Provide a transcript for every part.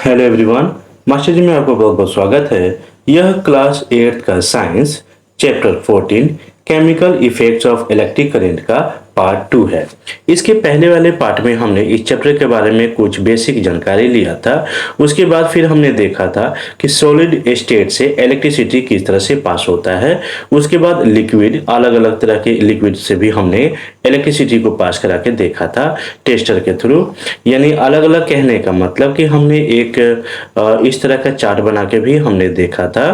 Hello everyone. Master जी में आपका बहुत बहुत स्वागत है। यह क्लास 8 का science chapter 14 chemical effects of electric current का पार्ट 2 है। इसके पहले वाले पार्ट में हमने इस चैप्टर के बारे में कुछ बेसिक जानकारी लिया था। उसके बाद फिर हमने देखा था कि सॉलिड स्टेट से इलेक्ट्रिसिटी किस तरह से पास होता है। उसके बाद लिक्विड, अलग अलग तरह के लिक्विड से भी हमने इलेक्ट्रिसिटी को पास करा के देखा था टेस्टर के थ्रू। यानी अलग अलग कहने का मतलब कि हमने एक इस तरह का चार्ट बना के भी हमने देखा था।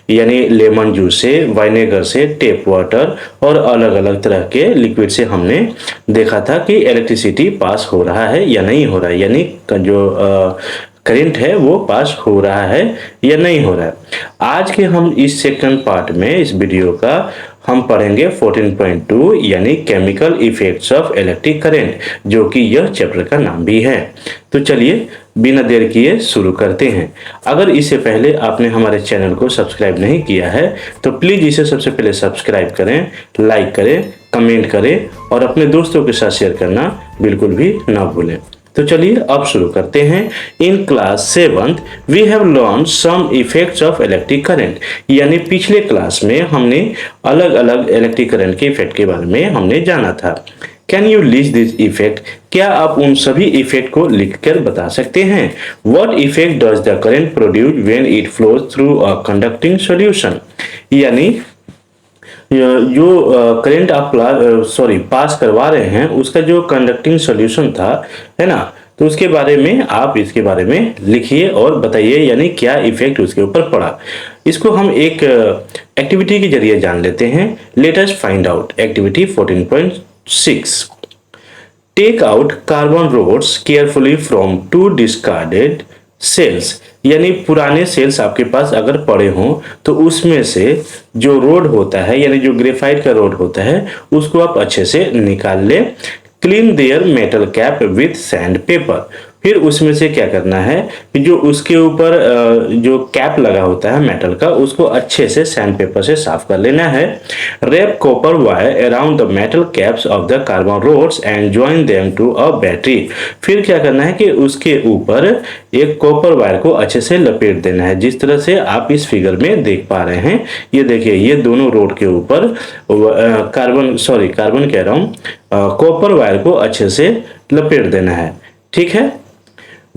यानी लेमन जूस से, वाइनेगर से, टेप वाटर और अलग अलग तरह के लिक्विड से हमने देखा था कि इलेक्ट्रिसिटी पास हो रहा है या नहीं हो रहा है, यानी जो करंट है वो पास हो रहा है या नहीं हो रहा है। आज के हम इस सेकंड पार्ट में इस वीडियो का हम पढ़ेंगे 14.2 यानी chemical effects of electric current, जो कि यह चैप्टर का नाम भी है। तो चलिए बिना देर किए शुरू करते हैं। अगर इससे पहले आपने हमारे चैनल को सब्सक्राइब नहीं किया है तो प्लीज इसे सबसे पहले सब्सक्राइब करें, लाइक करें, कमेंट करें और अपने दोस्तों के साथ शेयर करना बिल्कुल भी ना भूलें। तो चलिए अब शुरू करते हैं। In class 7th we have learn some effects of electric current, यानी पिछले क्लास में हमने अलग अलग इलेक्ट्रिक करंट के इफेक्ट के बारे में हमने जाना था। Can you list this effect? क्या आप उन सभी इफेक्ट को लिखकर बता सकते हैं? What effect does the current produce when it flows through a conducting solution? यानी जो करंट आप पास करवा रहे हैं उसका जो कंडक्टिंग सॉल्यूशन था, है ना, तो उसके बारे में आप इसके बारे में लिखिए और बताइए यानी क्या इफेक्ट उसके ऊपर पड़ा। इसको हम एक एक्टिविटी के जरिए जान लेते हैं। Let us find out activity 14.6। Take out carbon rods carefully from 2 discarded cells, यानी पुराने सेल्स आपके पास अगर पड़े हों तो उसमें से जो रोड होता है यानी जो ग्रेफाइट का रोड होता है उसको आप अच्छे से निकाल लें। Clean there metal cap with sand paper. फिर उसमें से क्या करना है कि जो उसके ऊपर जो कैप लगा होता है मेटल का उसको अच्छे से सैंड पेपर से साफ कर लेना है। Wrap copper wire around the metal caps of the carbon rods and join them to a battery. फिर क्या करना है कि उसके ऊपर एक कॉपर वायर को अच्छे से लपेट देना है, जिस तरह से आप इस फिगर में देख पा रहे हैं। ये देखिए, ये दोनों रोड के ऊपर कार्बन कह रहा हूँ, कॉपर वायर को अच्छे से लपेट देना है। ठीक है,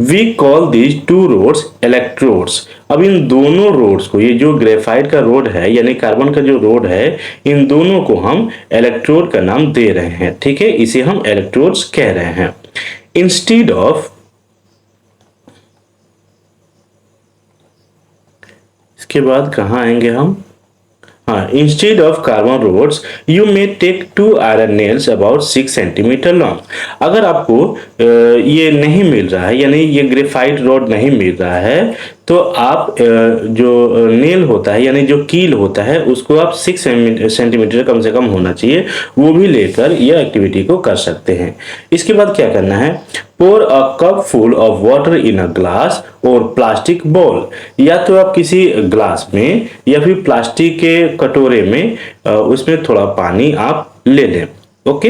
we call these 2 rods electrodes. अब इन दोनों रोड्स को, ये जो ग्रेफाइट का रोड है यानी कार्बन का जो रोड है, इन दोनों को हम इलेक्ट्रोड का नाम दे रहे हैं। ठीक है, इसे हम इलेक्ट्रोड्स कह रहे हैं। इंस्टीड ऑफ, इसके बाद कहाँ आएंगे हम? हाँ, instead of carbon rods you may take 2 iron nails about 6 centimetre long. अगर आपको ये नहीं मिल रहा है यानी ये ग्रेफाइट रोड नहीं मिल रहा है तो आप जो नेल होता है यानी जो कील होता है उसको आप 6 सेंटीमीटर कम से कम होना चाहिए, वो भी लेकर यह एक्टिविटी को कर सकते हैं। इसके बाद क्या करना है? Pour a cup full of water in a glass और प्लास्टिक बॉल। या तो आप किसी ग्लास में या फिर प्लास्टिक के कटोरे में उसमें थोड़ा पानी आप ले लें। ओके,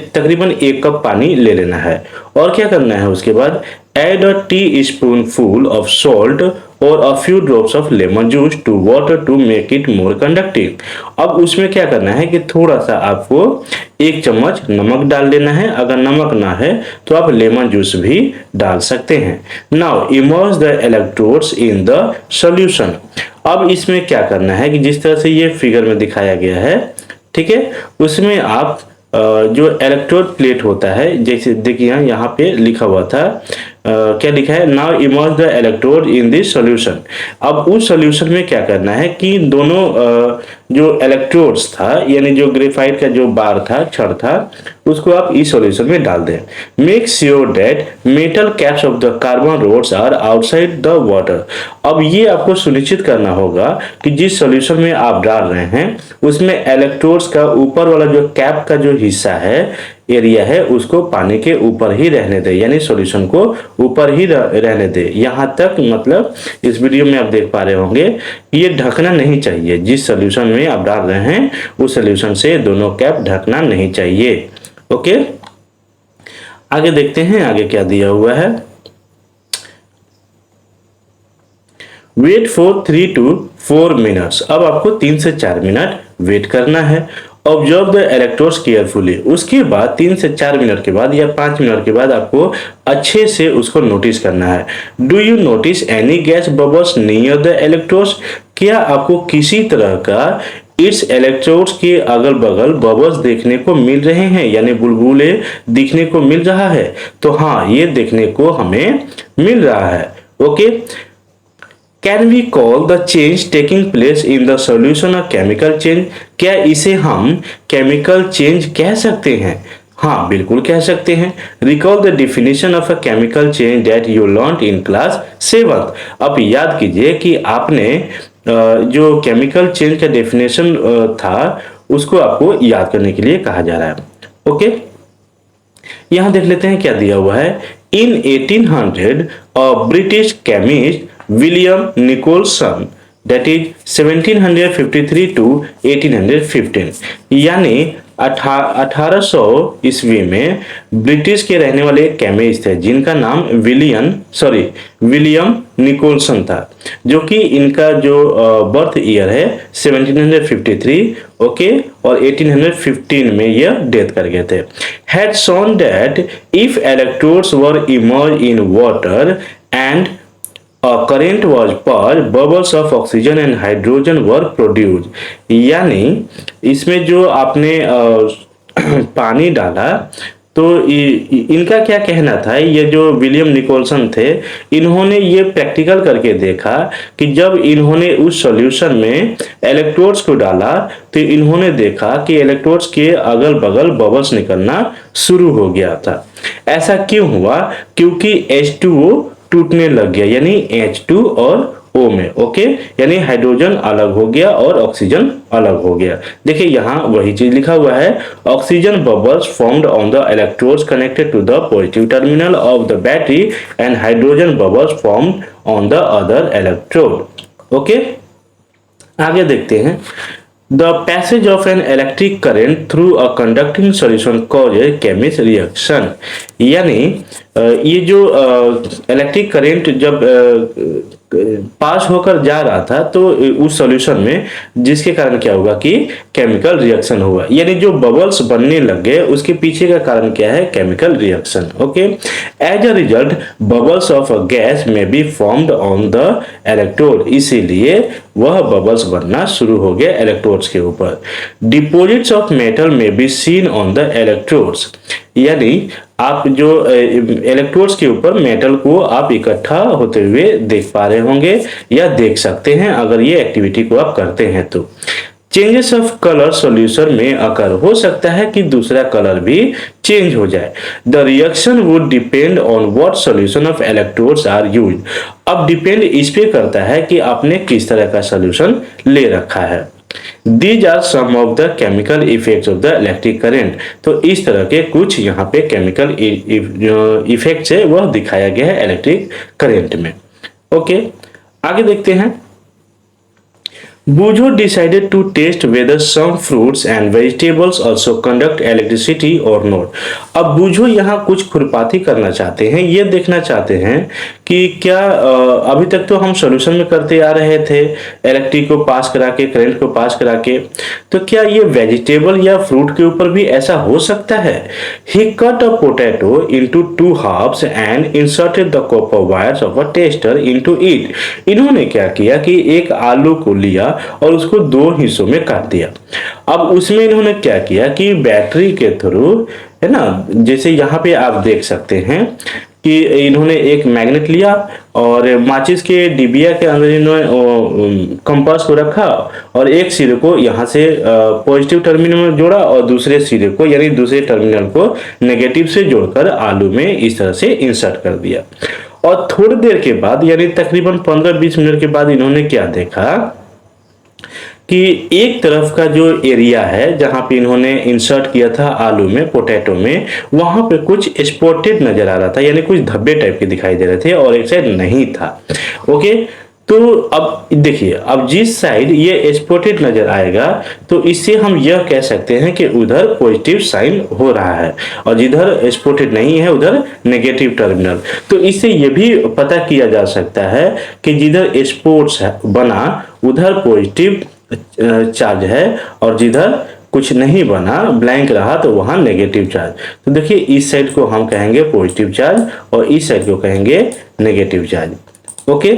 तकरीबन 1 कप पानी ले लेना है। और क्या करना है उसके बाद? Add a teaspoonful of salt or a few drops of lemon juice to water to make it more conducting। अब उसमें क्या करना है कि थोड़ा सा आपको 1 चम्मच नमक डाल लेना है। अगर नमक ना है तो आप लेमन जूस भी डाल सकते हैं। Now immerse the electrodes in the solution। अब इसमें क्या करना है कि जिस तरह से ये फिगर में दिखाया गया है, ठीक है, उसमें आप जो इलेक्ट्रोड प्लेट होता है, जैसे देखिए यहाँ पे लिखा हुआ था, क्या लिखा है? Now emerge the electrode in this solution. अब उस सॉल्यूशन में क्या करना है कि दोनों जो इलेक्ट्रोड्स था यानी जो ग्रेफाइट का जो बार था, छड़ था, उसको आप इस सॉल्यूशन में डाल दें। Make sure that metal caps of the carbon rods are outside the water. अब ये आपको सुनिश्चित करना होगा कि जिस सॉल्यूशन में आप डाल रहे हैं उसमें इलेक्ट्रोड्स का ऊपर वाला जो कैप का जो हिस्सा है, एरिया है, उसको पानी के ऊपर ही रहने दे, यानी सॉल्यूशन को ऊपर ही रहने दे। यहाँ तक मतलब इस वीडियो में आप देख पा रहे होंगे ये ढकना नहीं चाहिए। जिस सॉल्यूशन में आप डाल रहे हैं उस सॉल्यूशन से दोनों कैप ढकना नहीं चाहिए। ओके, आगे देखते हैं आगे क्या दिया हुआ है। Wait for 3 to 4 minutes. अब आपको 3 से 4 मिनट वेट करना है। Observe the electrodes carefully. उसके बाद 3 से 4 मिनट के बाद या 5 मिनट के बाद आपको अच्छे से उसको नोटिस करना है। Do you notice any gas bubbles near the electrodes? क्या आपको किसी तरह का इस इलेक्ट्रोड्स के अगल बगल बबल्स देखने को मिल रहे हैं, यानी बुलबुले दिखने को मिल रहा है? तो हाँ, ये देखने को हमें मिल रहा है। Okay, can we call the change taking place in the solution a chemical change? क्या इसे हम केमिकल चेंज कह सकते हैं? हाँ, बिल्कुल कह सकते हैं। Recall the definition of a chemical change that you learn in class 7th। अब याद कीजिए कि आपने जो केमिकल चेंज का डेफिनेशन था उसको आपको याद करने के लिए कहा जा रहा है। ओके, यहां देख लेते हैं क्या दिया हुआ है। In 1800 a British chemist William Nicholson, that is 1753 to 1815, यानी 1800 ईस्वी में ब्रिटिश के रहने वाले एक केमिस्ट थे जिनका नाम विलियम निकोलसन था, जो कि इनका जो बर्थ ईयर है 1753, ओके, और 1815 में यह डेथ कर गए थे। Had shown that if electrodes were emerge in water and a current was passed, bubbles of oxygen and hydrogen were produced। यानी इसमें जो आपने पानी डाला तो इनका क्या कहना था, ये जो विलियम निकोलसन थे, इन्होंने ये प्रैक्टिकल करके देखा कि जब इन्होंने उस सॉल्यूशन में इलेक्ट्रोड्स को डाला तो इन्होंने देखा कि इलेक्ट्रोड्स के अगल बगल बबल्स निकलना शुरू हो गया था। ऐसा क्यों हुआ? क्योंकि H2O टूटने लग गया, यानी H2 और O में, ओके, यानी हाइड्रोजन अलग हो गया और ऑक्सीजन अलग हो गया। देखिए यहाँ वही चीज लिखा हुआ है, oxygen bubbles formed on the electrodes connected to the positive terminal of the battery and hydrogen bubbles formed on the other electrode. Okay, आगे देखते हैं। The passage of an electric current through a conducting solution causes chemical reaction। यानी ये जो electric current जब पास होकर जा रहा था तो उस सॉल्यूशन में, जिसके कारण क्या होगा कि केमिकल रिएक्शन होगा, यानी जो बबल्स बनने लग गए उसके पीछे का कारण क्या है? Chemical reaction. Okay, as a result bubbles of a gas may be formed on the electrode, इसीलिए वह बबल्स बनना शुरू हो गए इलेक्ट्रोड्स के ऊपर। डिपॉजिट्स ऑफ मेटल में be seen on the electrodes, यानी आप जो इलेक्ट्रोड्स के ऊपर मेटल को आप इकट्ठा होते हुए देख पा रहे होंगे या देख सकते हैं अगर ये एक्टिविटी को आप करते हैं तो। चेंजेस ऑफ कलर सॉल्यूशन में अकर, हो सकता है कि दूसरा कलर भी चेंज हो जाए। The reaction would depend on what solution of electrodes are used. अब डिपेंड इस पे करता है कि आपने किस तरह का सॉल्यूशन ले रखा है। These are some of the chemical effects of the electric current। तो इस तरह के कुछ यहाँ पे केमिकल इफेक्ट्स है वह दिखाया गया है इलेक्ट्रिक करंट में। ओके, आगे देखते हैं। Bujo decided to test whether some fruits and vegetables also conduct electricity or not। अब बूझो यहाँ कुछ खुरपाती करना चाहते हैं, ये देखना चाहते हैं कि क्या अभी तक तो हम सॉल्यूशन में करते आ रहे थे इलेक्ट्रिक को पास करा के, करंट को पास करा के, तो क्या ये वेजिटेबल या फ्रूट के ऊपर भी ऐसा हो सकता है? He cut a potato into 2 halves and inserted the copper wires of a tester into it। इन्होंने क्या किया कि एक आलू को लिया और उसको 2 हिस्सों में काट दिया। अब उसमें इन्होंने क्या किया कि बैटरी के थ्रू, है ना, जैसे यहाँ पे आप देख सकते हैं कि इन्होंने एक मैग्नेट लिया और माचिस के डिबिया के अंदर इन्होंने कंपास को रखा और एक सिरे को यहाँ से पॉजिटिव टर्मिनल में जोड़ा और दूसरे सिरे को, यानी दूसरे टर्मिनल को नेगेटिव से जोड़कर आलू में इस तरह से इंसर्ट कर दिया। और थोड़ी देर के बाद, यानी तकरीबन 15-20 मिनट के बाद इन्होंने क्या देखा कि एक तरफ का जो एरिया है जहां पे इन्होंने इंसर्ट किया था आलू में, पोटैटो में, वहां पे कुछ स्पॉटेड नजर आ रहा था, यानी कुछ धब्बे टाइप के दिखाई दे रहे थे और एक साइड नहीं था। ओके, तो अब देखिए, अब जिस साइड ये स्पॉटेड नजर आएगा तो इससे हम यह कह सकते हैं कि उधर पॉजिटिव साइन हो रहा है, और जिधर स्पॉटेड नहीं है उधर नेगेटिव टर्मिनल। तो इससे ये भी पता किया जा सकता है कि जिधर स्पोर्ट्स बना उधर पॉजिटिव चार्ज है, और जिधर कुछ नहीं बना, ब्लैंक रहा, तो वहां नेगेटिव चार्ज। तो देखिए, इस साइड को हम कहेंगे पॉजिटिव चार्ज और इस साइड को कहेंगे नेगेटिव चार्ज। ओके,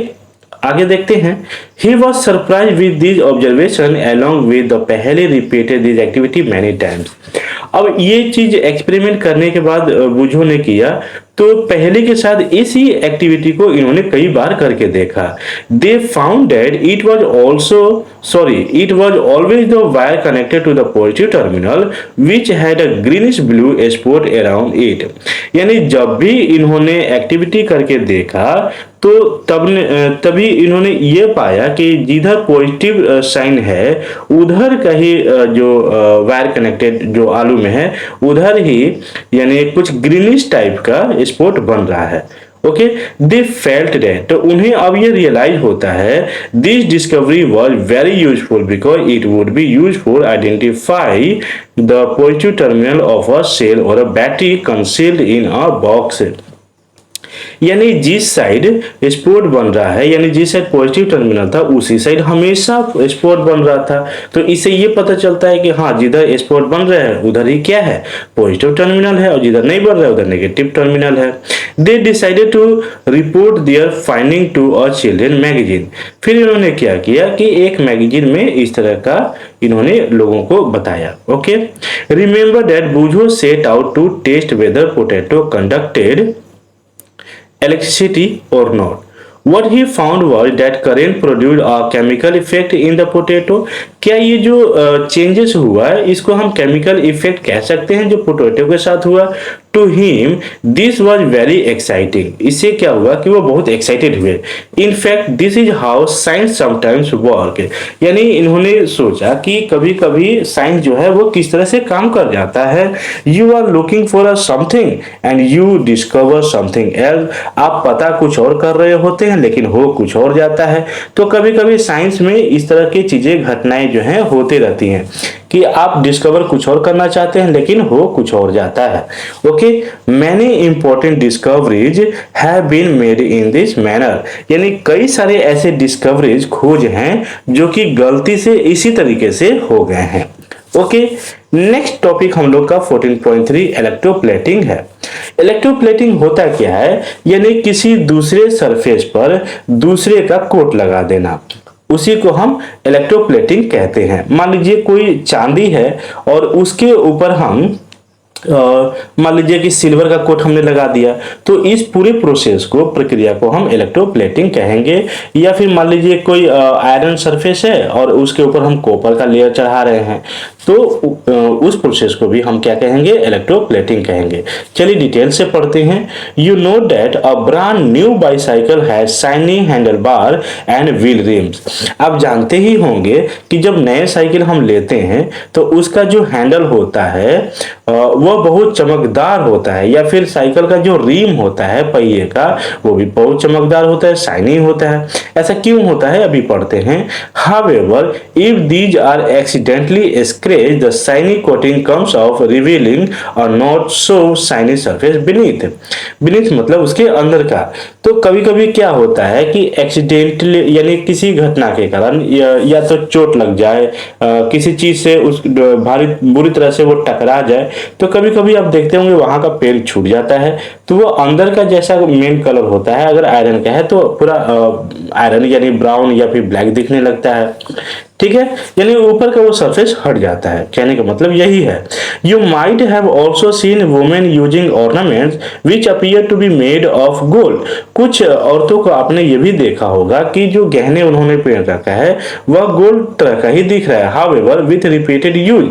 आगे देखते हैं। He was surprised with this observation along with the पहले repeated this activity many times। अब ये चीज एक्सपेरिमेंट करने के बाद बुझो ने किया, तो पहले के साथ इसी एक्टिविटी को इन्होंने कई बार करके देखा। They found that it was always the wire connected to the positive terminal which had a greenish blue spot around it। यानी जब भी इन्होंने एक्टिविटी करके देखा तो तभी इन्होंने ये पाया कि जिधर पॉजिटिव साइन है उधर का ही जो वायर कनेक्टेड जो आलू में है उधर ही यानी कुछ ग्रीनिश टाइप का स्पॉट बन रहा है। ओके, दे फेल्ट दैट, तो उन्हें अब ये रियलाइज होता है this discovery was very useful because it would be used for identify the positive terminal of a cell और a battery concealed in a box. यानी जिस साइड स्पॉट बन रहा है, यानी जिस साइड पॉजिटिव टर्मिनल था उसी साइड हमेशा स्पॉट बन रहा था। तो इससे ये पता चलता है कि हाँ, जिधर स्पॉट बन रहा है उधर ही क्या है, पॉजिटिव टर्मिनल है, और जिधर नहीं बन रहा है उधर नेगेटिव टर्मिनल है। They decided to report their finding to a children magazine. फिर इन्होंने क्या किया कि एक मैगजीन में इस तरह का इन्होंने लोगों को बताया। Okay, remember that Boojho set out to test whether potato conducted electricity or not। What he found was that current produced a chemical effect in the potato। क्या ये जो चेंजेस हुआ है इसको हम केमिकल इफेक्ट कह सकते हैं जो पोटैटो के साथ हुआ। To him this was very exciting. इससे क्या हुआ कि वो बहुत एक्साइटेड हुए। In fact this is how science sometimes work. यानी इन्होंने सोचा कि कभी कभी साइंस जो है वो किस तरह से काम कर जाता है। You are looking for a something and you discover something else. आप पता कुछ और कर रहे होते हैं लेकिन हो कुछ और जाता है। तो कभी कभी साइंस में इस तरह की चीजें, घटनाएं जो हैं होती रहती हैं कि आप डिस्कवर कुछ और करना चाहते हैं लेकिन हो कुछ और जाता है। Okay, many important discoveries have been made in this manner. यानी कई सारे ऐसे डिस्कवरीज, खोज हैं जो कि गलती से इसी तरीके से हो गए हैं। ओके, नेक्स्ट टॉपिक हम लोग का 14.3 इलेक्ट्रोप्लेटिंग है। इलेक्ट्रोप्लेटिंग होता क्या है, यानी किसी दूसरे सरफेस पर दूसरे का कोट लगा देना, उसी को हम इलेक्ट्रोप्लेटिंग कहते हैं। मान लीजिए कोई चांदी है और उसके ऊपर हम मान लीजिए कि सिल्वर का कोट हमने लगा दिया, तो इस पूरे प्रोसेस को, प्रक्रिया को हम इलेक्ट्रोप्लेटिंग कहेंगे। या फिर मान लीजिए कोई आयरन सरफेस है और उसके ऊपर हम कॉपर का लेयर चढ़ा रहे हैं, तो उस प्रोसेस को भी हम क्या कहेंगे, इलेक्ट्रोप्लेटिंग कहेंगे। चलिए डिटेल से पढ़ते हैं। You know that a brand new bicycle has shiny handle bar and wheel RIMS. आप जानते ही होंगे कि जब नए साइकिल हम लेते हैं तो उसका जो हैंडल होता है वो बहुत चमकदार होता है, या फिर साइकिल का जो रिम होता है पहिए का वो भी बहुत चमकदार होता है, शाइनी होता है। ऐसा क्यों होता है, अभी पढ़ते हैं। However, if these are accidentally scratched, the shiny coating comes off, revealing a not so shiny surface beneath। beneath मतलब उसके अंदर का। तो कभी कभी क्या होता है कि एक्सीडेंटली यानी किसी घटना के कारण या तो चोट लग जाए, किसी चीज से उस भारी बुरी तरह से वो टकरा जाए, तो कभी कभी आप देखते होंगे वहां का पेन छूट जाता है, तो वो अंदर का जैसा मेन कलर होता है, अगर आयरन का है तो पूरा आयरन यानी ब्राउन या फिर ब्लैक दिखने लगता है। ठीक है, यानी ऊपर का वो सरफेस हट जाता है, कहने का मतलब यही है। You might have also seen women using ornaments which appear to be made of gold. कुछ औरतों को आपने ये भी देखा होगा कि जो गहने उन्होंने पहन रखा है वह गोल्ड तरह का ही दिख रहा है, हाउएवर विथ रिपीटेड यूज,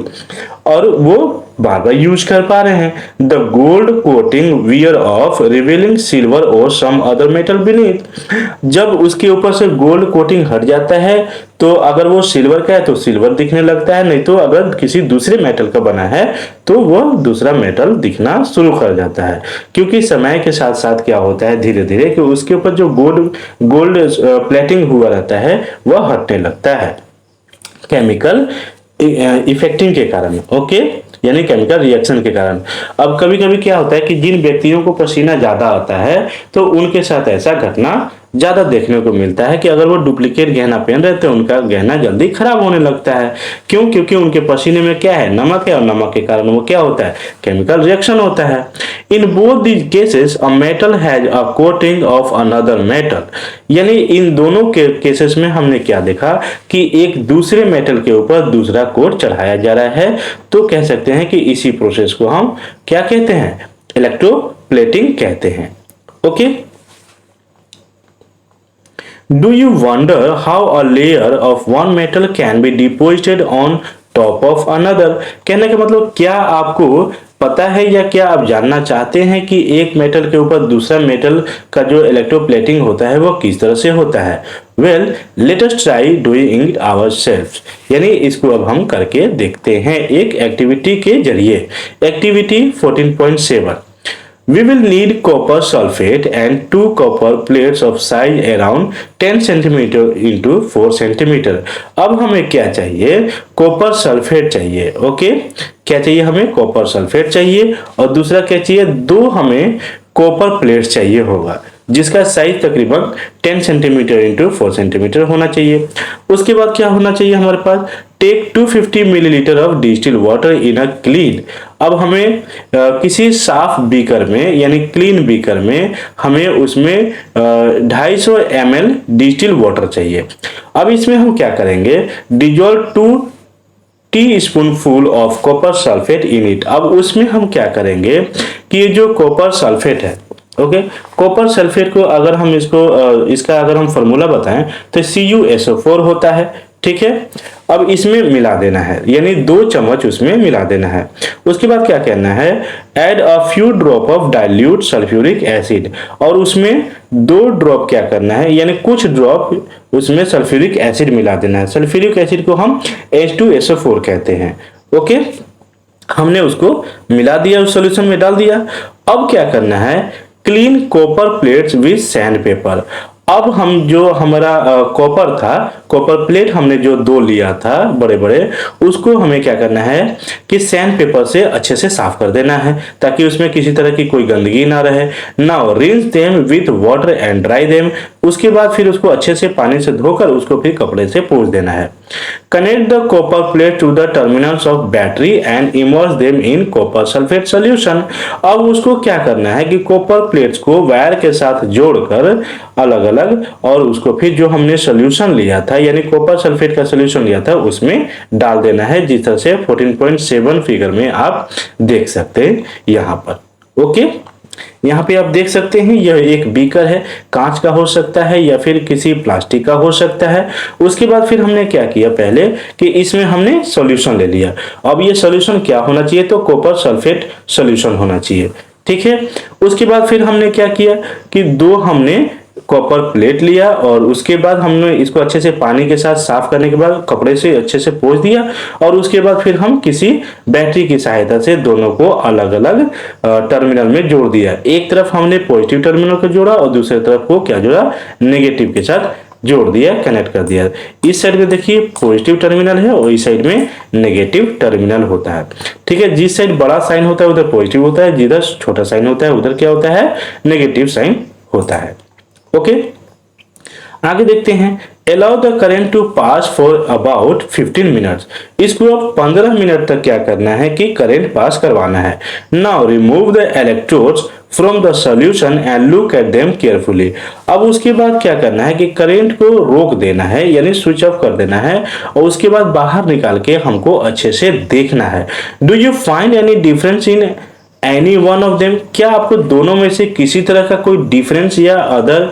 और वो बार बार यूज कर पा रहे हैं। The gold coating wear off revealing silver और सम अदर मेटल बीनीथ। जब उसके ऊपर से गोल्ड कोटिंग हट जाता है तो अगर वो सिल्वर का है तो सिल्वर दिखने लगता है, नहीं तो अगर किसी दूसरे मेटल का बना है तो वो दूसरा मेटल दिखना शुरू कर जाता है। क्योंकि समय के साथ साथ क्या होता है धीरे धीरे कि उसके ऊपर जो गोल्ड गोल्ड प्लेटिंग हुआ रहता है वह हटने लगता है केमिकल इफेक्टिंग के कारण। ओके, यानी केमिकल रिएक्शन के कारण। अब कभी कभी क्या होता है कि जिन व्यक्तियों को पसीना ज्यादा आता है तो उनके साथ ऐसा घटना ज्यादा देखने को मिलता है कि अगर वो डुप्लीकेट गहना पहन रहे थे उनका गहना जल्दी खराब होने लगता है। क्यों? क्योंकि उनके पसीने में क्या है, नमक है, और नमक के कारण वो क्या होता है, केमिकल रिएक्शन होता है। In both these cases a metal has a coating of another metal, यानी इन दोनों के केसेस में हमने क्या देखा कि एक दूसरे मेटल के ऊपर दूसरा कोट चढ़ाया जा रहा है। तो कह सकते हैं कि इसी प्रोसेस को हम क्या कहते हैं, इलेक्ट्रोप्लेटिंग कहते हैं। Okay, Do you wonder how a layer of one metal can be deposited on top of another? कहने का मतलब क्या आपको पता है या क्या आप जानना चाहते हैं कि एक मेटल के ऊपर दूसरा मेटल का जो इलेक्ट्रोप्लेटिंग होता है वो किस तरह से होता है? Well, let us try doing it ourselves. यानी इसको अब हम करके देखते हैं एक एक्टिविटी के जरिए। Activity 14.7। We will need copper sulfate and 2 copper plates of size around 10 cm into 4 cm. अब हमें क्या चाहिए, कॉपर सल्फेट चाहिए। ओके, क्या चाहिए हमें, कॉपर सल्फेट चाहिए, और दूसरा क्या चाहिए, 2 हमें कॉपर प्लेट्स चाहिए होगा जिसका साइज तकरीबन 10 सेंटीमीटर इंटू 4 सेंटीमीटर होना चाहिए। उसके बाद क्या होना चाहिए हमारे पास, take 250 millilitre of distil water in a clean. अब हमें किसी साफ बीकर में यानी क्लीन बीकर में हमें उसमें 250 ml डिस्टिल वाटर चाहिए। अब इसमें हम क्या करेंगे, dissolve 2 teaspoonful of copper sulphate in it. अब उसमें हम क्या करेंगे कि ये जो कॉपर सल्फेट है, ओके, कॉपर सल्फेट को अगर हम इसका अगर हम फॉर्मूला बताएं तो CuSO4 होता है। ठीक है, अब इसमें मिला देना है, यानी 2 चम्मच उसमें मिला देना है। उसके बाद क्या करना है, add a few drop of dilute sulphuric acid, और उसमें 2 ड्रॉप क्या करना है, यानी कुछ ड्रॉप उसमें सल्फ्यूरिक एसिड मिला देना है। सल्फ्यूरिक एसिड को हम H2SO4 कहते हैं। ओके, हमने उसको मिला दिया, उस सॉल्यूशन में डाल दिया। अब क्या करना है, clean copper plates with sand paper. अब हम जो हमारा कॉपर था, कॉपर प्लेट हमने जो 2 लिया था बड़े बड़े, उसको हमें क्या करना है कि सैंड पेपर से अच्छे से साफ कर देना है ताकि उसमें किसी तरह की कोई गंदगी ना रहे। Now rinse them with water and dry them. उसके बाद फिर उसको अच्छे से पानी से धोकर उसको फिर कपड़े से पोंछ देना है। Connect the copper plate to the terminals of battery and immerse them in copper sulphate solution. अब उसको क्या करना है कि कॉपर प्लेट्स को वायर के साथ जोड़कर अलग अलग, और उसको फिर जो हमने सॉल्यूशन लिया था यानी कॉपर सल्फेट का सॉल्यूशन लिया था उसमें डाल देना है, जिस तरह से 14.7 फिगर में आप देख सकते हैं यहाँ पर। ओके, यहाँ पे आप देख सकते हैं यह एक बीकर है, कांच का हो सकता है या फिर किसी प्लास्टिक का हो सकता है। उसके बाद फिर हमने क्या किया पहले कि इसमें हमने सॉल्यूशन ले लिया। अब ये सॉल्यूशन क्या होना चाहिए, तो कॉपर सल्फेट सॉल्यूशन होना चाहिए। ठीक है, उसके बाद फिर हमने क्या किया कि 2 हमने कॉपर प्लेट लिया और उसके बाद हमने इसको अच्छे से पानी के साथ साफ करने के बाद कपड़े से अच्छे से पोंछ दिया, और उसके बाद फिर हम किसी बैटरी की सहायता से दोनों को अलग अलग टर्मिनल में जोड़ दिया। एक तरफ हमने पॉजिटिव टर्मिनल को जोड़ा और दूसरी तरफ को क्या जोड़ा, नेगेटिव के साथ जोड़ दिया, कनेक्ट कर दिया। इस साइड में देखिए पॉजिटिव टर्मिनल है और इस साइड में नेगेटिव टर्मिनल होता है। ठीक है, जिस साइड बड़ा साइन होता है उधर पॉजिटिव होता है, जिधर छोटा साइन होता है उधर क्या होता है, नेगेटिव साइन होता है। ओके, आगे देखते हैं। Allow the current to pass for about 15 minutes. इसको अब 15 मिनट तक क्या करना है कि करंट पास करवाना है। Now remove the electrodes from the solution and look at them carefully. अब उसके बाद क्या करना है कि करंट को रोक देना है यानी स्विच ऑफ कर देना है, और उसके बाद बाहर निकाल के हमको अच्छे से देखना है। Do you find any difference in any one of them. क्या आपको दोनों में से किसी तरह का कोई डिफरेंस या अदर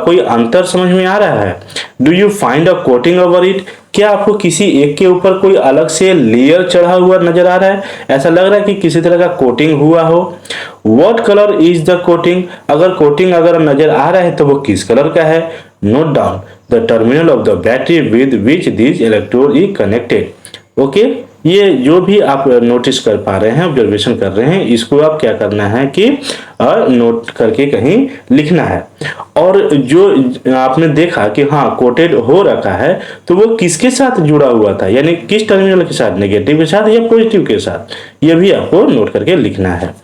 कोई अंतर समझ में आ रहा है। Do you find a coating over it. क्या आपको किसी एक के ऊपर कोई अलग से लेयर चढ़ा हुआ नजर आ रहा है, ऐसा लग रहा है कि किसी तरह का कोटिंग हुआ हो। What colour is the coating. अगर कोटिंग अगर नजर आ रहा है तो वो किस कलर का है। Note down the terminal of the battery with which this electrode is connected. Okay, ये जो भी आप नोटिस कर पा रहे हैं, ऑब्जर्वेशन कर रहे हैं, इसको आप क्या करना है कि नोट करके कहीं लिखना है। और जो आपने देखा कि हाँ कोटेड हो रखा है, तो वो किसके साथ जुड़ा हुआ था, यानी किस टर्मिनल के साथ, नेगेटिव के साथ या पॉजिटिव के साथ, ये भी आपको नोट करके लिखना है।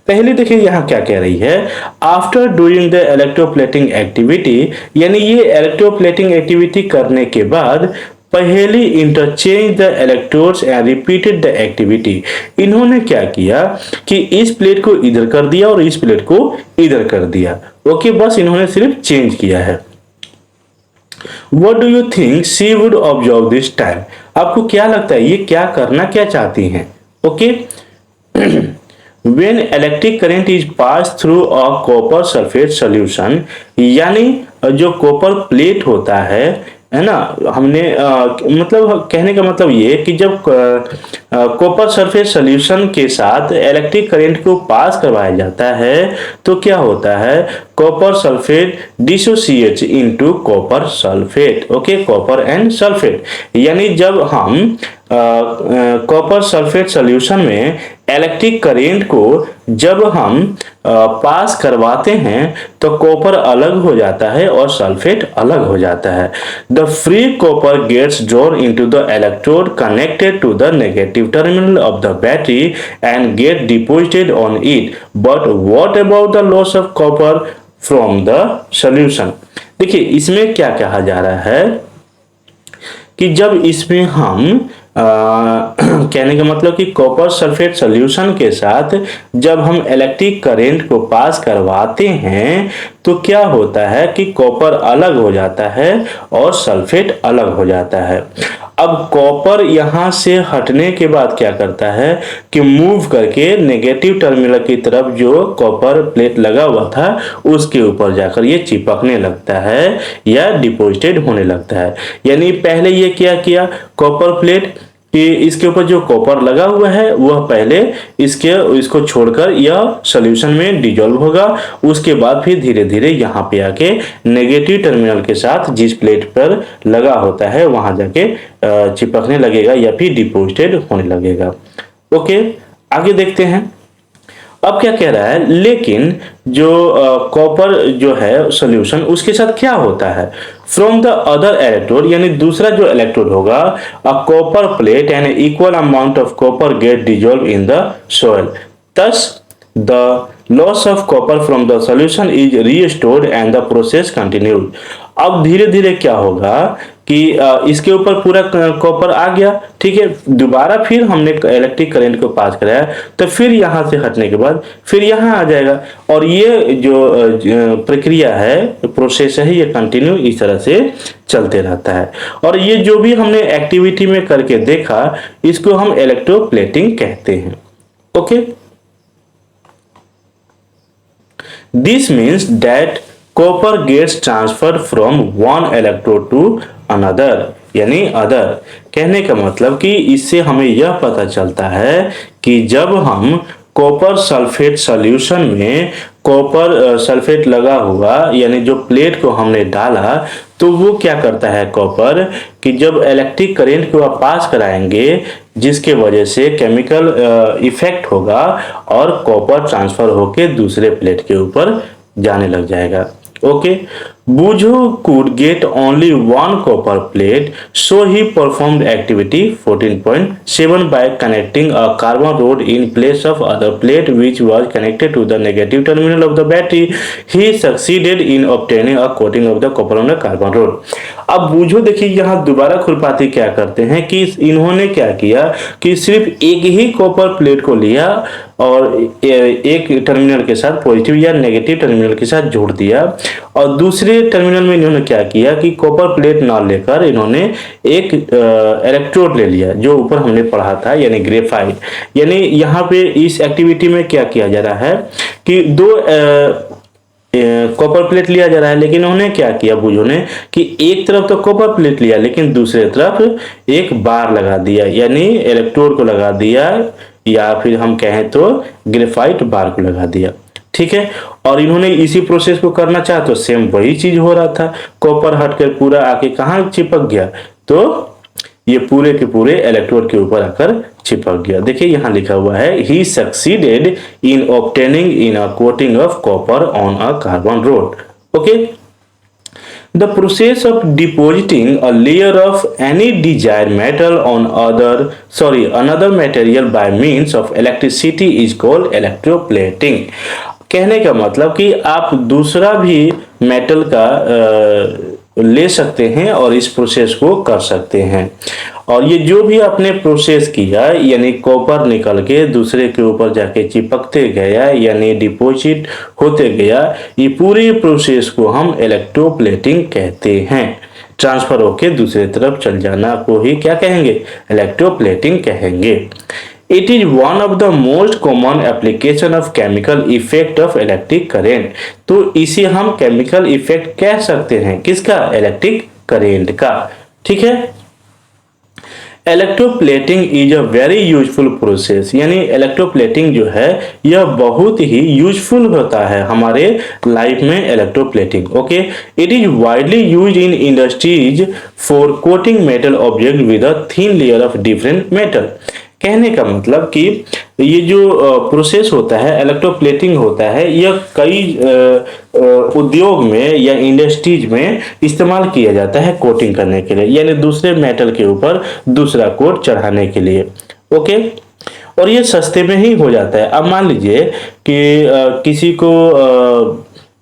पहले देखिए यहाँ क्या कह रही है, after doing the electroplating activity, यानी ये इलेक्ट्रोप्लेटिंग एक्टिविटी करने के बाद पहली interchange the electrodes and repeated the activity. इन्होंने क्या किया कि इस प्लेट को इधर कर दिया और इस प्लेट को इधर कर दिया। ओके, बस इन्होंने सिर्फ चेंज किया है। What do you think she would observe this time? आपको क्या लगता है ये क्या करना क्या चाहती हैं? Okay, When electric current is passed through a copper sulfate solution, यानी जो कॉपर प्लेट होता है ना, हमने मतलब कहने का मतलब ये कि जब कॉपर सल्फेट सॉल्यूशन के साथ इलेक्ट्रिक करंट को पास करवाया जाता है तो क्या होता है, copper sulphate dissociates into copper sulphate. Okay, copper and sulphate, यानी जब हम कॉपर सल्फेट सॉल्यूशन में इलेक्ट्रिक करंट को जब हम पास करवाते हैं तो कॉपर अलग हो जाता है और सल्फेट अलग हो जाता है। The free copper gets drawn into the electrode connected to the negative terminal of the battery and get deposited on it, but what about the loss of copper from the solution. देखिए इसमें क्या कहा जा रहा है कि जब इसमें हम कहने का मतलब कि कॉपर सल्फेट सॉल्यूशन के साथ जब हम इलेक्ट्रिक करंट को पास करवाते हैं तो क्या होता है कि कॉपर अलग हो जाता है और सल्फेट अलग हो जाता है। अब कॉपर यहां से हटने के बाद क्या करता है कि मूव करके नेगेटिव टर्मिनल की तरफ जो कॉपर प्लेट लगा हुआ था उसके ऊपर जाकर ये चिपकने लगता है या डिपॉजिटेड होने लगता है। यानी पहले ये क्या किया, कॉपर प्लेट कि इसके ऊपर जो कॉपर लगा हुआ है वह पहले इसको छोड़कर यह सॉल्यूशन में डिजोल्व होगा, उसके बाद फिर धीरे धीरे यहाँ पे आके नेगेटिव टर्मिनल के साथ जिस प्लेट पर लगा होता है वहां जाके चिपकने लगेगा या फिर डिपॉजिटेड होने लगेगा। ओके, आगे देखते हैं। अब क्या कह रहा है, लेकिन जो कॉपर जो है सॉल्यूशन उसके साथ क्या होता है, फ्रॉम द अदर इलेक्ट्रोड, यानी दूसरा जो इलेक्ट्रोड होगा, a copper plate and equal amount of copper get dissolve in the soil, thus the loss of copper from the solution is restored and the process continued। अब धीरे धीरे क्या होगा कि इसके ऊपर पूरा कॉपर आ गया, ठीक है, दोबारा फिर हमने इलेक्ट्रिक करंट को पास कराया तो फिर यहाँ से हटने के बाद फिर यहाँ आ जाएगा और ये जो प्रक्रिया है, प्रोसेस है, ये कंटिन्यू इस तरह से चलते रहता है। और ये जो भी हमने एक्टिविटी में करके देखा इसको हम इलेक्ट्रोप्लेटिंग कहते हैं। Okay, this means that copper gets transferred from one electrode to another, यानी अदर। कहने का मतलब कि इससे हमें यह पता चलता है कि जब हम कॉपर सल्फेट सॉल्यूशन में कॉपर सल्फेट लगा हुआ यानी जो प्लेट को हमने डाला तो वो क्या करता है कॉपर कि जब इलेक्ट्रिक करंट को आप पास कराएंगे जिसके वजह से केमिकल इफेक्ट होगा और कॉपर ट्रांसफर होके दूसरे प्लेट के ऊपर जाने लग जाएगा। Okay, Bujo could get only one copper plate, so he performed activity 14.7 by connecting a carbon rod in place of other plate which was connected to the negative terminal of the battery. He succeeded in obtaining a coating of the copper on the carbon rod. अब बूझो देखिए यहाँ दोबारा खुरपाती क्या करते हैं कि इन्होंने क्या किया कि सिर्फ एक ही कॉपर प्लेट को लिया और एक टर्मिनल के साथ पॉजिटिव या नेगेटिव टर्मिनल के साथ जोड़ दिया और दूसरे टर्मिनल में इन्होंने क्या किया कि कॉपर प्लेट ना लेकर इन्होंने एक इलेक्ट्रोड ले लिया जो ऊपर हमने पढ़ा था यानी ग्रेफाइट। यानी यहाँ पे इस एक्टिविटी में क्या किया जा रहा है कि दो कॉपर प्लेट लिया जा रहा है, लेकिन उन्होंने क्या किया बूझो ने कि एक तरफ तो कॉपर प्लेट लिया लेकिन दूसरे तरफ एक बार लगा दिया यानी इलेक्ट्रोड को लगा दिया या फिर हम कहें तो ग्रेफाइट बार को लगा दिया। ठीक है। और इन्होंने इसी प्रोसेस को करना चाहा तो सेम वही चीज हो रहा था, कॉपर हटकर पूरा आके कहाँ चिपक गया, तो ये पूरे के पूरे इलेक्ट्रोड के ऊपर आकर चिपक गया। देखिए यहाँ लिखा हुआ है he succeeded in obtaining in a coating of copper on a carbon rod. Okay, the process of depositing a layer of any desired metal on another material by means of electricity is called electroplating। कहने का मतलब कि आप दूसरा भी metal का ले सकते हैं और इस प्रोसेस को कर सकते हैं। और ये जो भी आपने प्रोसेस किया, यानी कॉपर निकल के दूसरे के ऊपर जाके चिपकते गया यानी डिपॉजिट होते गया, ये पूरी प्रोसेस को हम इलेक्ट्रोप्लेटिंग कहते हैं। ट्रांसफर होके दूसरे तरफ चल जाना को ही क्या कहेंगे, इलेक्ट्रोप्लेटिंग कहेंगे। It is one of the most common application of chemical effect of electric current। तो इसे हम केमिकल इफेक्ट कह सकते हैं, किसका, इलेक्ट्रिक करेंट का। ठीक है, electroplating is a very useful process, यानी इलेक्ट्रोप्लेटिंग जो है यह बहुत ही यूजफुल होता है हमारे लाइफ में electroplating. Okay, it is widely use in industries for coating metal object with a thin layer of different metal. कहने का मतलब कि ये जो प्रोसेस होता है इलेक्ट्रोप्लेटिंग होता है, यह कई उद्योग में या इंडस्ट्रीज में इस्तेमाल किया जाता है कोटिंग करने के लिए, यानी दूसरे मेटल के ऊपर दूसरा कोट चढ़ाने के लिए। ओके, और ये सस्ते में ही हो जाता है। अब मान लीजिए कि किसी को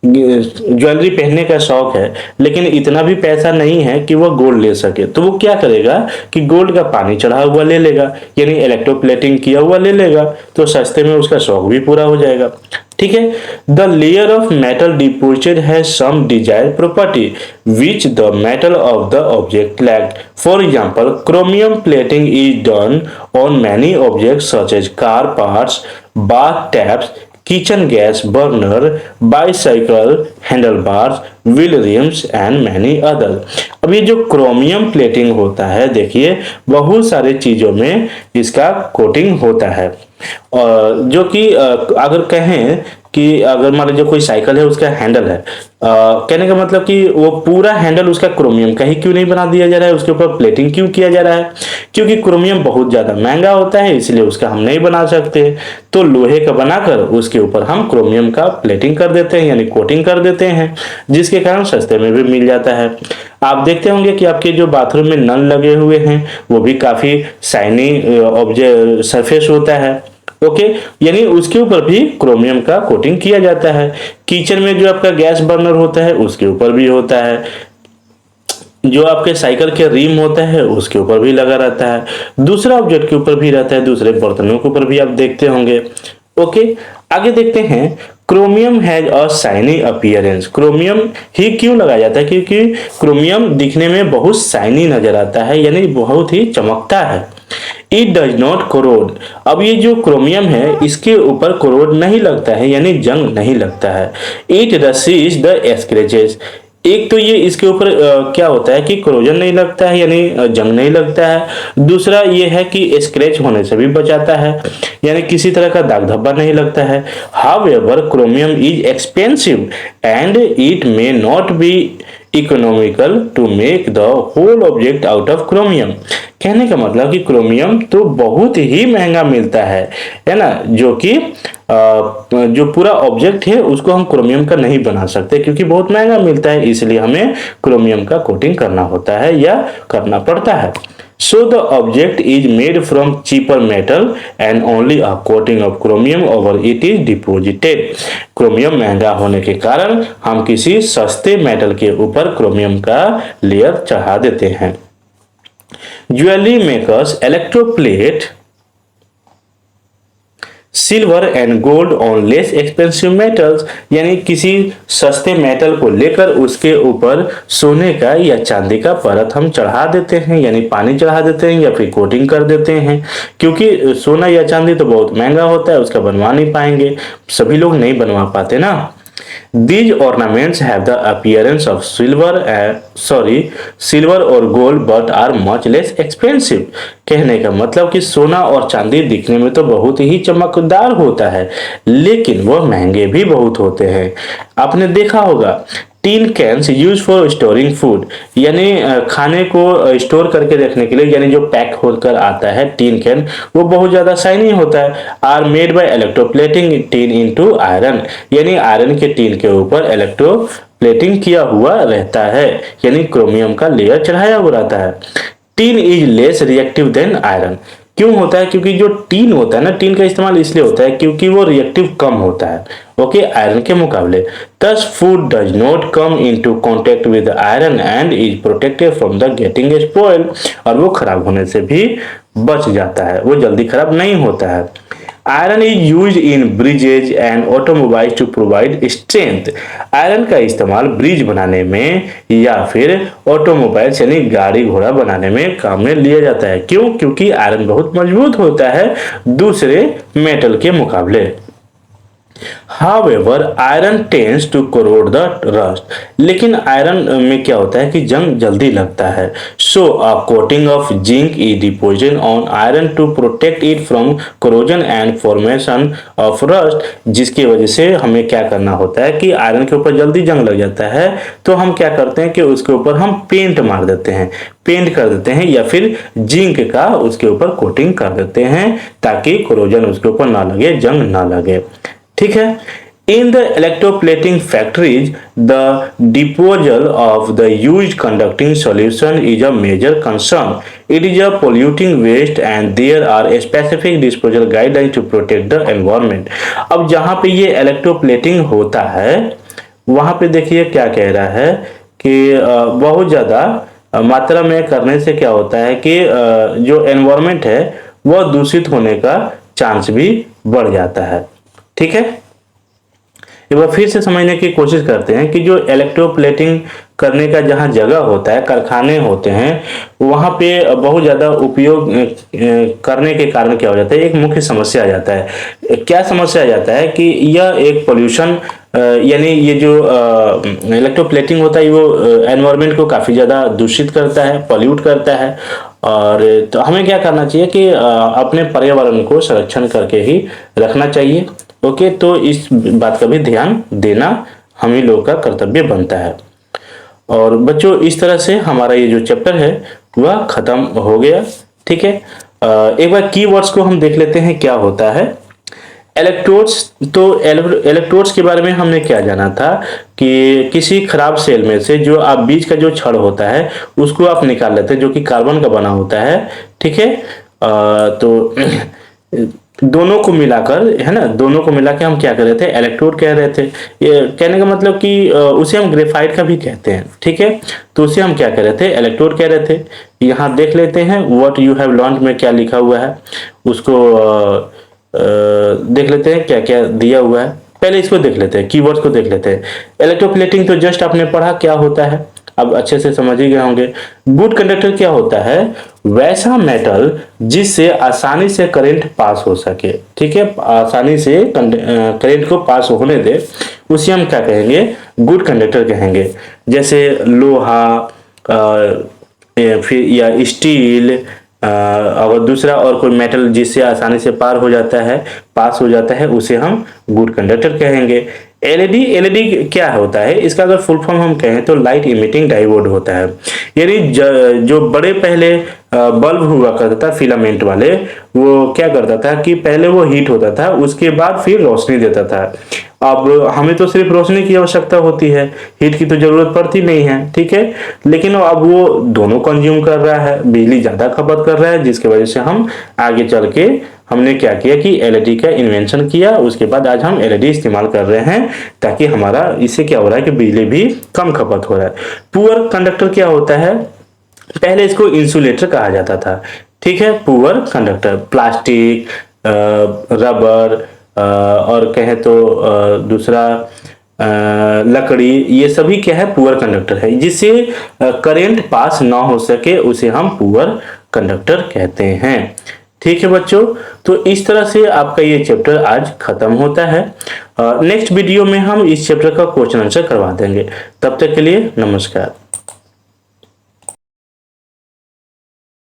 ज्वेलरी पहनने का शौक है, लेकिन इतना भी पैसा नहीं है कि वो गोल्ड ले सके, तो वो क्या करेगा कि गोल्ड का पानी चढ़ा हुआ ले लेगा, यानी इलेक्ट्रोप्लेटिंग किया हुआ ले लेगा, तो सस्ते में उसका शौक भी पूरा हो जाएगा। ठीक है, the layer of metal deposited has some desired property which the metal of the object lack. For example, chromium plating is done on many objects such as car parts, bath taps, kitchen gas burner, bicycle handle bars, wheel rims and many other. अब ये जो chromium plating होता है, देखिए बहुत सारे चीजों में इसका कोटिंग होता है। जो कि अगर कहें कि अगर मान लीजिए कोई साइकिल है, उसका हैंडल है, कहने का मतलब कि वो पूरा हैंडल उसका क्रोमियम का ही क्यों नहीं बना दिया जा रहा है, उसके ऊपर प्लेटिंग क्यों किया जा रहा है, क्योंकि क्रोमियम बहुत ज्यादा महंगा होता है, इसलिए उसका हम नहीं बना सकते, तो लोहे का बनाकर उसके ऊपर हम क्रोमियम का प्लेटिंग कर देते हैं, यानी कोटिंग कर देते हैं, जिसके कारण सस्ते में भी मिल जाता है। आप देखते होंगे कि आपके जो बाथरूम में नल लगे हुए हैं वो भी काफी शाइनी ऑब्जेक्ट सरफेस होता है। ओके, यानी उसके ऊपर भी क्रोमियम का कोटिंग किया जाता है। किचन में जो आपका गैस बर्नर होता है उसके ऊपर भी होता है, जो आपके साइकिल के रिम होता है उसके ऊपर भी लगा रहता है, दूसरा ऑब्जेक्ट के ऊपर भी रहता है, दूसरे बर्तनों के ऊपर भी आप देखते होंगे। ओके, आगे देखते हैं, chromium has a shiny appearance. Chromium ही क्यों लगाया जाता है, क्योंकि क्रोमियम दिखने में बहुत शाइनी नजर आता है, यानी बहुत ही चमकता है। It does not corrode. अब ये जो क्रोमियम है इसके ऊपर कोरोड नहीं लगता है, यानी जंग नहीं लगता है। It resists the scratches. एक तो ये इसके ऊपर क्या होता है कि क्रोजन नहीं लगता है, यानी जंग नहीं लगता है। दूसरा ये है कि स्क्रैच होने से भी बचाता है, यानी किसी तरह का दाग धब्बा नहीं लगता है। However chromium is expensive and it may not be economical to make the whole object out of chromium. कहने का मतलब कि क्रोमियम तो बहुत ही महंगा मिलता है ना, जो कि जो पूरा ऑब्जेक्ट है उसको हम क्रोमियम का नहीं बना सकते, क्योंकि बहुत महंगा मिलता है, इसलिए हमें क्रोमियम का कोटिंग करना होता है या करना पड़ता है। So the object is made from cheaper metal and only a coating of chromium over it is deposited। Chromium महंगा होने के कारण हम किसी सस्ते मेटल के ऊपर क्रोमियम का लेयर चढ़ा देते हैं। Jewellery makers electroplate silver and gold on less expensive metals, यानी किसी सस्ते मेटल को लेकर उसके ऊपर सोने का या चांदी का परत हम चढ़ा देते हैं, यानी पानी चढ़ा देते हैं या फिर कोटिंग कर देते हैं, क्योंकि सोना या चांदी तो बहुत महंगा होता है, उसका बनवा नहीं पाएंगे, सभी लोग नहीं बनवा पाते ना। These ornaments have the appearance of silver और gold but are much less expensive। कहने का मतलब कि सोना और चांदी दिखने में तो बहुत ही चमकदार होता है, लेकिन वह महंगे भी बहुत होते हैं। आपने देखा होगा tin cans use for storing food, यानी खाने को स्टोर करके रखने के लिए, यानी जो पैक होकर आता है टीन कैन, वो बहुत ज्यादा शाइनी होता है। Are made by electroplating tin into iron, यानी आयरन के टीन के ऊपर इलेक्ट्रोप्लेटिंग किया हुआ रहता है, यानी क्रोमियम का लेयर चढ़ाया हुआ रहता है। Tin is less reactive than iron. क्यों होता है? क्योंकि जो टीन होता है ना, टीन का इस्तेमाल इसलिए होता है क्योंकि वो रिएक्टिव कम होता है, ओके, आयरन के मुकाबले। thus food does not come into contact with iron and is protected from the getting spoiled, और वो खराब होने से भी बच जाता है, वो जल्दी खराब नहीं होता है। Iron is use in bridges and automobiles to provide strength. Iron का इस्तेमाल ब्रिज बनाने में या फिर ऑटोमोबाइल्स यानी गाड़ी घोड़ा बनाने में काम में लिया जाता है। क्यों? क्योंकि आयरन बहुत मजबूत होता है दूसरे मेटल के मुकाबले। However, iron tends to corrode the rust, लेकिन आयरन में क्या होता है कि जंग जल्दी लगता है। So a coating of zinc is deposited on iron to protect it from corrosion and formation of rust, जिसकी वजह से हमें क्या करना होता है कि आयरन के ऊपर जल्दी जंग लग जाता है, तो हम क्या करते हैं कि उसके ऊपर हम पेंट मार देते हैं, पेंट कर देते हैं, या फिर जिंक का उसके ऊपर कोटिंग कर देते हैं ताकि कोरोजन उसके ऊपर ना लगे, जंग ना लगे। ठीक है। In the electroplating factories, the disposal of the used conducting solution is a major concern. It is a polluting waste and there are specific disposal guidelines to protect the environment. अब जहाँ पे ये electroplating होता है, वहाँ पे देखिए क्या कह रहा है कि बहुत ज़्यादा मात्रा में करने से क्या होता है कि जो एनवायरमेंट है वह दूषित होने का चांस भी बढ़ जाता है। ठीक है, एक बार फिर से समझने की कोशिश करते हैं कि जो इलेक्ट्रोप्लेटिंग करने का जहां जगह होता है, कारखाने होते हैं, वहां पे बहुत ज़्यादा उपयोग करने के कारण क्या हो जाता है, एक मुख्य समस्या आ जाता है। क्या समस्या आ जाता है कि यह एक पोल्यूशन, यानी ये जो इलेक्ट्रोप्लेटिंग होता है वो एनवायरनमेंट को काफ़ी ज़्यादा दूषित करता है, पॉल्यूट करता है। और तो हमें क्या करना चाहिए कि अपने पर्यावरण को संरक्षण करके ही रखना चाहिए। ओके, तो इस बात का भी ध्यान देना हम ही लोग का कर्तव्य बनता है। और बच्चों, इस तरह से हमारा ये जो चैप्टर है वह खत्म हो गया। ठीक है, एक बार कीवर्ड्स को हम देख लेते हैं क्या होता है। इलेक्ट्रोड्स, तो इलेक्ट्रोड्स के बारे में हमने क्या जाना था कि किसी खराब सेल में से जो आप बीच का जो छड़ होता है उसको आप निकाल लेते हैं, जो कि कार्बन का बना होता है। ठीक है, तो दोनों को मिलाकर, है ना, दोनों को मिला के हम क्या कर रहे थे, इलेक्ट्रोड कह रहे थे। ये कहने का मतलब कि उसे हम ग्रेफाइट का भी कहते हैं। ठीक है, तो उसे हम क्या कह रहे थे, इलेक्ट्रोड कह रहे थे। यहाँ देख लेते हैं व्हाट यू हैव लर्न्ड में क्या लिखा हुआ है, उसको देख लेते हैं क्या क्या दिया हुआ है। पहले इसको देख लेते हैं, कीवर्ड्स को देख लेते हैं। इलेक्ट्रोप्लेटिंग तो जस्ट आपने पढ़ा क्या होता है, अब अच्छे से समझ ही गए होंगे। गुड कंडक्टर क्या होता है, वैसा मेटल जिससे आसानी से करंट पास हो सके। ठीक है, आसानी से करंट को पास होने दे, उसे हम क्या कहेंगे, गुड कंडक्टर कहेंगे। जैसे लोहा, फिर या स्टील, और दूसरा और कोई मेटल जिससे आसानी से पार हो जाता है, पास हो जाता है, उसे हम गुड कंडक्टर कहेंगे। एलईडी क्या होता है, इसका अगर फुल फॉर्म हम कहें तो लाइट इमिटिंग डायोड होता है। यानी जो बड़े पहले बल्ब हुआ करता था फिलामेंट वाले, वो क्या करता था कि पहले वो हीट होता था, उसके बाद फिर रोशनी देता था। अब हमें तो सिर्फ रोशनी की आवश्यकता होती है, हीट की तो जरूरत पड़ती नहीं है। ठीक है, लेकिन अब वो दोनों कंज्यूम कर रहा है, बिजली ज्यादा खपत कर रहा है, जिसकी वजह से हम आगे चल के हमने क्या किया कि एलईडी का इन्वेंशन किया। उसके बाद आज हम एलईडी इस्तेमाल कर रहे हैं, ताकि हमारा इससे क्या हो रहा है कि बिजली भी कम खपत हो रहा है। पुअर कंडक्टर क्या होता है, पहले इसको इंसुलेटर कहा जाता था। ठीक है, पुअर कंडक्टर प्लास्टिक, रबर, और कहें तो दूसरा लकड़ी, ये सभी क्या है, पुअर कंडक्टर है। जिससे करंट पास ना हो सके उसे हम पुअर कंडक्टर कहते हैं। ठीक है बच्चों, तो इस तरह से आपका ये चैप्टर आज खत्म होता है। नेक्स्ट वीडियो में हम इस चैप्टर का क्वेश्चन आंसर करवा देंगे। तब तक के लिए नमस्कार।